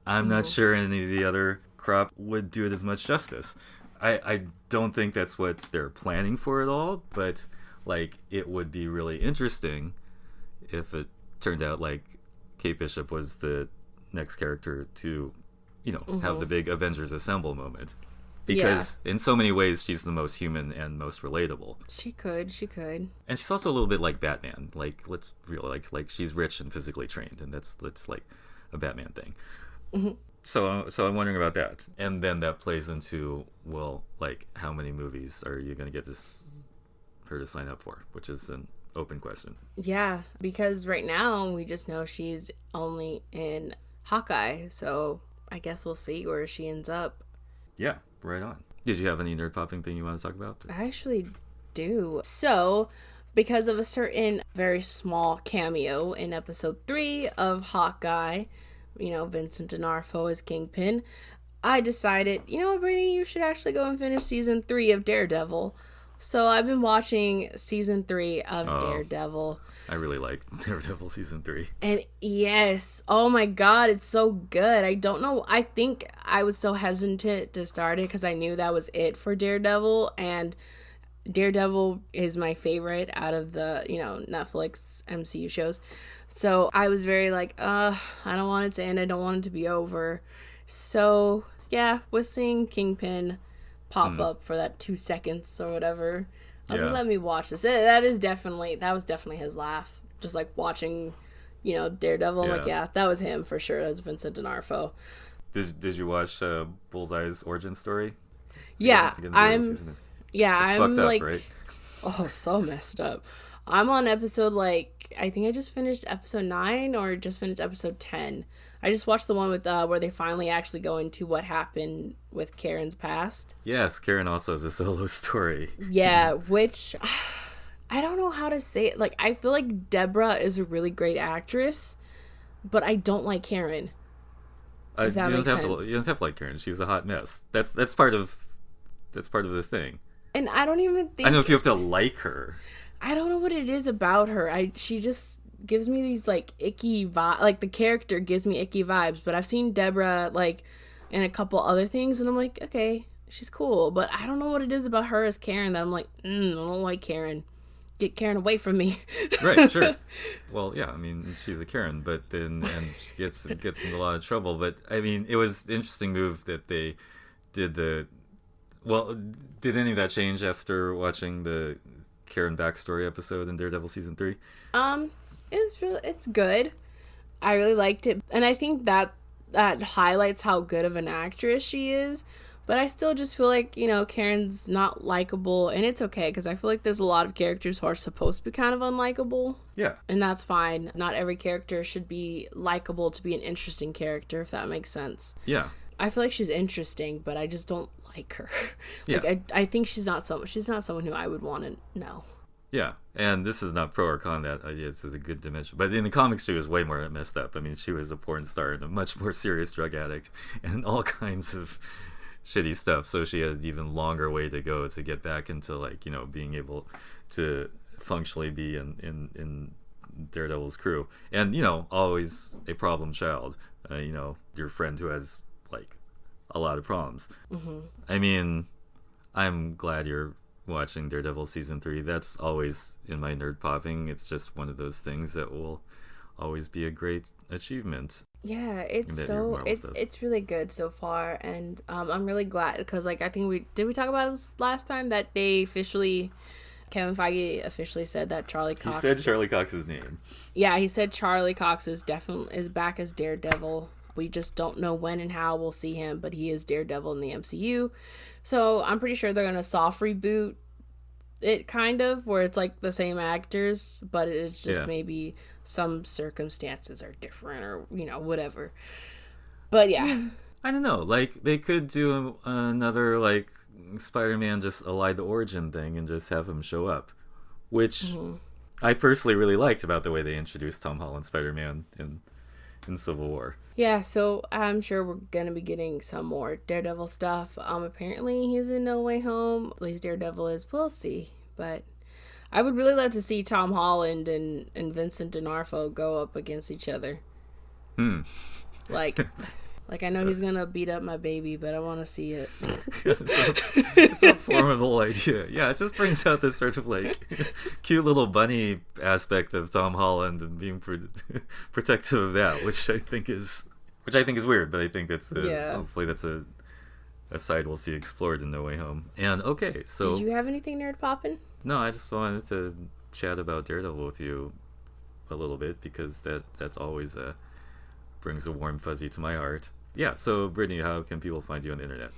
I'm not sure any of the other crop would do it as much justice. I don't think that's what they're planning for at all, but, like, it would be really interesting if it turned out like Kate Bishop was the next character to, have the big Avengers Assemble moment. Because in so many ways, she's the most human and most relatable. She could. And she's also a little bit like Batman. Like, let's real like she's rich and physically trained, and that's like a Batman thing. So I'm wondering about that. And then that plays into, well, like, how many movies are you going to get her to sign up for, which is an open question. Yeah, because right now we just know she's only in Hawkeye, so I guess we'll see where she ends up. Yeah, right on. Did you have any nerd popping thing you want to talk about? I actually do. So, because of a certain very small cameo in episode 3 of Hawkeye, Vincent D'Onofrio as Kingpin, I decided, Brittany, you should actually go and finish season 3 of Daredevil. So I've been watching season 3 of Daredevil. I really like Daredevil season 3. And yes, oh my god, it's so good. I don't know. I think I was so hesitant to start it because I knew that was it for Daredevil. And Daredevil is my favorite out of the, Netflix MCU shows. So I was very like, I don't want it to end. I don't want it to be over. So yeah, with seeing Kingpin pop up for that 2 seconds or whatever, I was like, let me watch this. That was definitely his laugh. Just like watching, Daredevil. I'm like, yeah, that was him for sure. That was Vincent D'Onofrio. Did you watch Bullseye's origin story? Yeah, I'm fucked up, like, right? Oh, so messed up. I'm on episode, like, I think I just finished episode 9 or just finished episode 10. I just watched the one with where they finally actually go into what happened with Karen's past. Yes, Karen also has a solo story. Yeah, which I don't know how to say it. Like, I feel like Deborah is a really great actress, but I don't like Karen. If that makes sense. You don't have to like Karen. She's a hot mess. That's part of the thing. And I don't even think, I don't know if you have to like her. I don't know what it is about her. She just gives me these like icky vibes. Like, the character gives me icky vibes. But I've seen Deborah like in a couple other things, and I'm like, okay, she's cool. But I don't know what it is about her as Karen that I'm like, I don't like Karen. Get Karen away from me. Right, sure. Well, yeah, I mean, she's a Karen, but then she gets in a lot of trouble. But I mean, it was an interesting move that they did. Did any of that change after watching the Karen backstory episode in Daredevil season 3? It's good. I really liked it, and I think that highlights how good of an actress she is. But I still just feel like, Karen's not likable, and it's okay, because I feel like there's a lot of characters who are supposed to be kind of unlikable. Yeah. And that's fine. Not every character should be likable to be an interesting character, if that makes sense. Yeah. I feel like she's interesting, but I just don't like her. Like, yeah. I think she's not someone who I would want to know. Yeah, and this is not pro or con that idea. It's a good dimension. But in the comics, she was way more messed up. I mean, she was a porn star and a much more serious drug addict and all kinds of shitty stuff. So she had an even longer way to go to get back into, like, being able to functionally be in Daredevil's crew. And, always a problem child. Your friend who has, like, a lot of problems. Mm-hmm. I mean, I'm glad you're watching Daredevil Season 3. That's always in my nerd popping. It's just one of those things that will always be a great achievement. Yeah, it's really good so far, and I'm really glad because, like, I think we talk about this last time that Kevin Feige officially said that Charlie Cox. He said Charlie Cox's name. Yeah, he said Charlie Cox is back as Daredevil. We just don't know when and how we'll see him, but he is Daredevil in the MCU. So I'm pretty sure they're gonna soft reboot it, kind of, where it's like the same actors, but it's just maybe some circumstances are different, or whatever. But yeah, I don't know. Like, they could do another, like, Spider-Man just Elide the Origin thing and just have him show up, which I personally really liked about the way they introduced Tom Holland Spider-Man in Civil War. Yeah, so I'm sure we're gonna be getting some more Daredevil stuff. Apparently he's in No Way Home. At least Daredevil is. We'll see. But I would really love to see Tom Holland and Vincent D'Onofrio go up against each other. Like I know he's gonna beat up my baby, but I want to see it. It's a formidable idea. Yeah, it just brings out this sort of, like, cute little bunny aspect of Tom Holland and being protective of that, which I think is weird, but I think that's hopefully that's a side we'll see explored in No Way Home. And okay, so did you have anything nerd poppin'? No, I just wanted to chat about Daredevil with you a little bit because that's always brings a warm fuzzy to my heart. Yeah, so Brittany, how can people find you on the internet?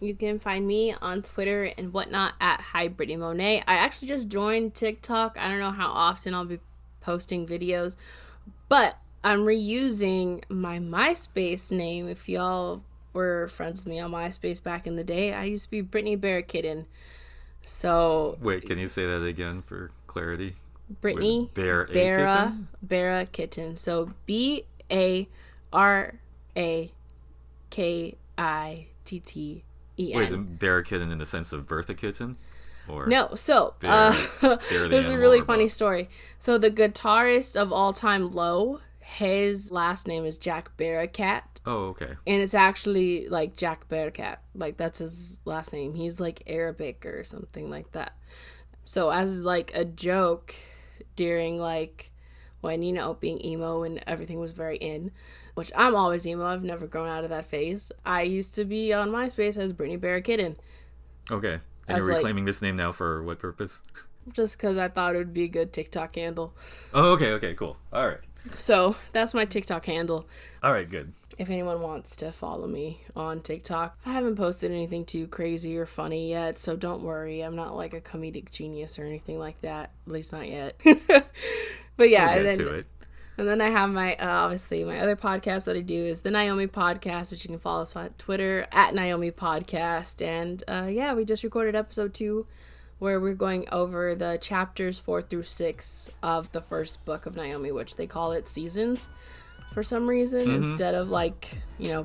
You can find me on Twitter and whatnot at Hi Brittany Monet. I actually just joined TikTok. I don't know how often I'll be posting videos, but I'm reusing my MySpace name. If y'all were friends with me on MySpace back in the day, I used to be Brittany Bear Kitten. So wait, can you say that again for clarity? Brittany Bear Kitten. So BARAKITTEN. Wait, is it Bear Kitten in the sense of Bertha Kitten? Or no, so this is a really funny story. So the guitarist of All Time Low, his last name is Jack Bearcat. Oh, okay. And it's actually like Jack Bearcat. Like, that's his last name. He's like Arabic or something like that. So as like a joke during like when, being emo and everything was very in, which I'm always emo. I've never grown out of that phase. I used to be on MySpace as Brittany Bear Kitten. Okay. And you're reclaiming this name now for what purpose? Just because I thought it would be a good TikTok handle. Oh, okay, cool. All right. So that's my TikTok handle. All right, good. If anyone wants to follow me on TikTok, I haven't posted anything too crazy or funny yet, so don't worry. I'm not like a comedic genius or anything like that. At least not yet. But yeah, we'll get to it. And then I have my, obviously, my other podcast that I do is the Naomi Podcast, which you can follow us on Twitter at Naomi Podcast. And yeah, we just recorded episode 2 where we're going over the chapters 4 through 6 of the first book of Naomi, which they call it seasons for some reason instead of like,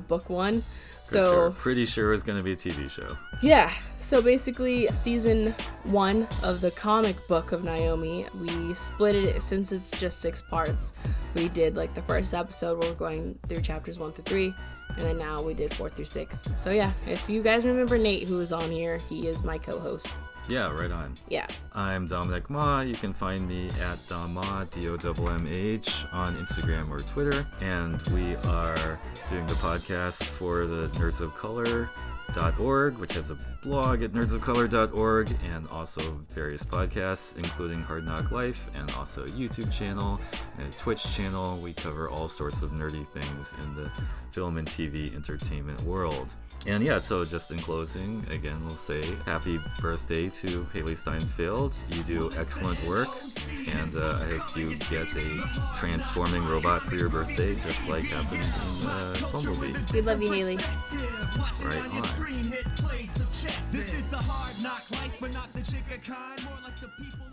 book 1. So sure. Pretty sure it's going to be a TV show. Yeah. So basically season 1 of the comic book of Naomi, we split it since it's just 6 parts. We did like the first episode where we're going through chapters 1 through 3. And then now we did 4 through 6. So yeah, if you guys remember Nate, who is on here, he is my co-host. Yeah, right on. Yeah. I'm Dominic Ma. You can find me at Domma, DOMMH, on Instagram or Twitter. And we are doing the podcast for the Nerds of Color.org, which has a blog at nerdsofcolor.org, and also various podcasts, including Hard NOC Life, and also a YouTube channel and a Twitch channel. We cover all sorts of nerdy things in the film and TV entertainment world. And yeah, so just in closing, again, we'll say happy birthday to Hailee Steinfeld. You do excellent work, and I hope you get a transforming robot for your birthday, just like happened in Bumblebee. We love you, Hailee. Right on. This is the Hard NOC Life, but not the chicken kind, more like the people